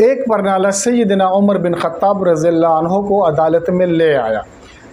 एक परनाला सैयदना Umar bin Khattab रज़ियल्लाहु अन्हु को अदालत में ले आया।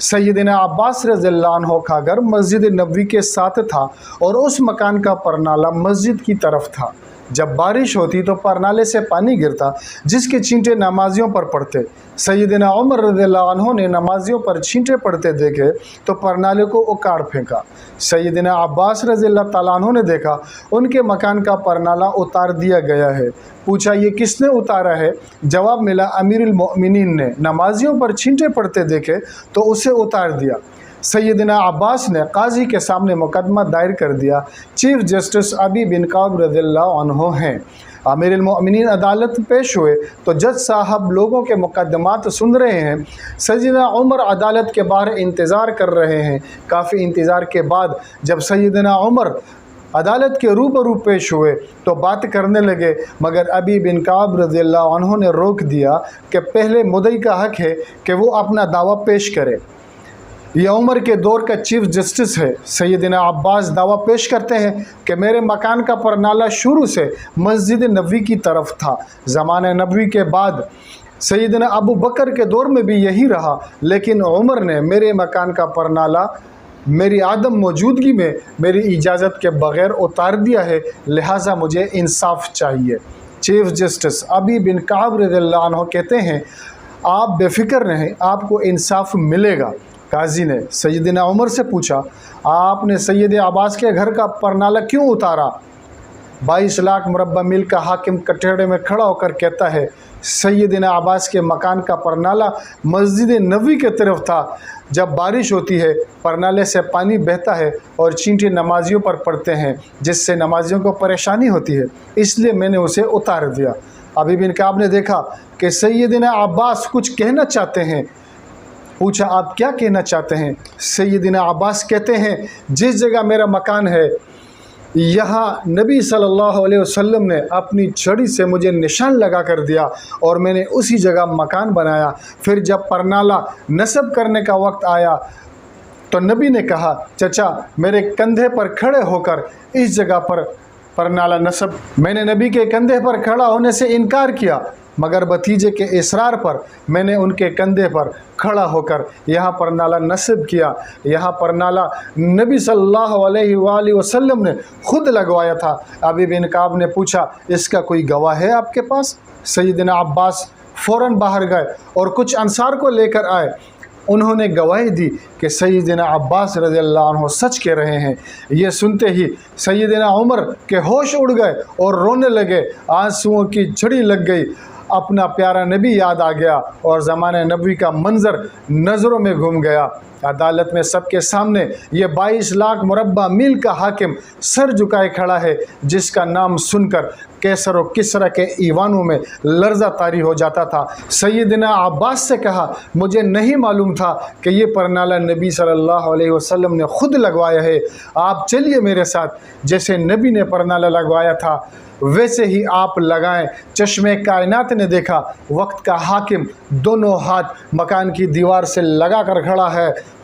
सैयदना अब्बास रज़ियल्लाहु अन्हु का घर मस्जिद नबवी के साथ था और उस मकान का परनाला मस्जिद की तरफ था। जब बारिश होती तो परनाले से पानी गिरता, जिसके छींटे नमाजियों पर पड़ते। सैयदना उमर रज़ियल्लाहु अन्हु ने नमाजियों पर छींटे पड़ते देखे तो परनाले को उखाड़ फेंका। सैयदना अब्बास रज़ियल्लाहु ताला अन्हु ने देखा उनके मकान का परनाला उतार दिया गया है। पूछा, ये किसने उतारा है? जवाब मिला, अमीरुल मोमिनीन ने। नमाजियों पर छींटे पड़ते देखे तो उसे उतार दिया। सैयदना अब्बास ने काजी के सामने मुकदमा दायर कर दिया। चीफ जस्टिस अबी बिन काब रज़ियल्लाहु अन्हु हैं। अमीरुल मोमिनीन अदालत पेश हुए तो जज साहब लोगों के मुकदमात सुन रहे हैं। सैयदना उमर अदालत के बाहर इंतज़ार कर रहे हैं। काफ़ी इंतज़ार के बाद जब सैयदना उमर अदालत के रूबरू पेश हुए तो बात करने लगे, मगर अबी बिन काब रज़ियल्लाहु अन्हु ने रोक दिया कि पहले मुद्दई का हक़ है कि वो अपना दावा पेश करे। यह उमर के दौर का चीफ जस्टिस है। सैयदना अब्बास दावा पेश करते हैं कि मेरे मकान का परनाला शुरू से मस्जिद नबवी की तरफ था। ज़माने नबवी के बाद सैयदना अबू बकर के दौर में भी यही रहा, लेकिन उमर ने मेरे मकान का परनाला मेरी आदम मौजूदगी में मेरी इजाज़त के बग़ैर उतार दिया है, लिहाजा मुझे इंसाफ चाहिए। चीफ जस्टिस अबी बिन काब रज़ियल्लाहु अन्हु कहते हैं, आप बेफ़िक्र रहें, आपको इंसाफ मिलेगा। काजी ने सैयदना उमर से पूछा, आपने सैयद अब्बास के घर का परनाला क्यों उतारा? 22 लाख मुरब्बा मील का हाकिम कटहरे में खड़ा होकर कहता है, सैयदना अब्बास के मकान का परनाला मस्जिद नबवी की तरफ था। जब बारिश होती है परनाले से पानी बहता है और छींटे नमाजियों पर पड़ते हैं, जिससे नमाजियों को परेशानी होती है, इसलिए मैंने उसे उतार दिया। अबी बिन काब ने देखा कि सैयदना अब्बास कुछ कहना चाहते हैं। पूछा, आप क्या कहना चाहते हैं? सैयदना अब्बास कहते हैं, जिस जगह मेरा मकान है यहाँ नबी सल्लल्लाहु अलैहि वसल्लम ने अपनी छड़ी से मुझे निशान लगा कर दिया और मैंने उसी जगह मकान बनाया। फिर जब परनाला नस्ब करने का वक्त आया तो नबी ने कहा, चचा मेरे कंधे पर खड़े होकर इस जगह पर परनाला नस्ब। मैंने नबी के कंधे पर खड़ा होने से इनकार किया, मगर भतीजे के इसरार पर मैंने उनके कंधे पर खड़ा होकर यहाँ परनाला नस्ब किया। यहाँ परनाला नबी सल्लल्लाहु अलैहि वसल्लम ने खुद लगवाया था। अबी बिन काब ने पूछा, इसका कोई गवाह है आपके पास? सैयदना अब्बास फ़ौरन बाहर गए और कुछ अंसार को लेकर आए। उन्होंने गवाही दी कि सैयदना अब्बास रज़ियल्लाहु अन्हु सच कह रहे हैं। ये सुनते ही सैयदना उमर के होश उड़ गए और रोने लगे। आंसुओं की झड़ी लग गई। अपना प्यारा नबी याद आ गया और ज़माने नबी का मंज़र नज़रों में घूम गया। अदालत में सबके सामने ये 22 लाख मुरब्बा मील का हाकिम सर झुकाए खड़ा है, जिसका नाम सुनकर कैसर और किसरा के ईवानों में लर्ज़ा तारी हो जाता था। सैयदना अब्बास से कहा, मुझे नहीं मालूम था कि ये परनाला नबी सल्लल्लाहु अलैहि वसल्लम ने खुद लगवाया है। आप चलिए मेरे साथ, जैसे नबी ने परनाला लगवाया था वैसे ही आप लगाएं। चश्मे कायनात ने देखा वक्त का हाकिम दोनों हाथ मकान की दीवार से लगा कर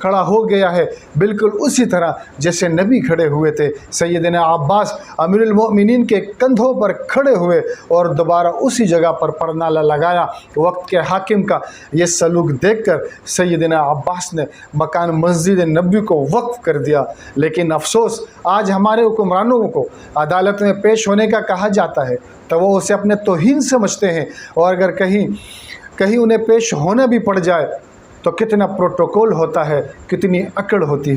खड़ा हो गया है, बिल्कुल उसी तरह जैसे नबी खड़े हुए थे। सैयदना अब्बास अमीरुल मोमिनीन के कंधों पर खड़े हुए और दोबारा उसी जगह पर परनाला लगाया। वक्त के हाकिम का ये सलूक देखकर सैयदना अब्बास ने मकान मस्जिद नबवी को वक्फ कर दिया। लेकिन अफसोस, आज हमारे हुक्मरानों को अदालत में पेश होने का कहा जाता है तो वो उसे अपने तौहीन समझते हैं, और अगर कहीं उन्हें पेश होना भी पड़ जाए तो कितना प्रोटोकॉल होता है, कितनी अकड़ होती है।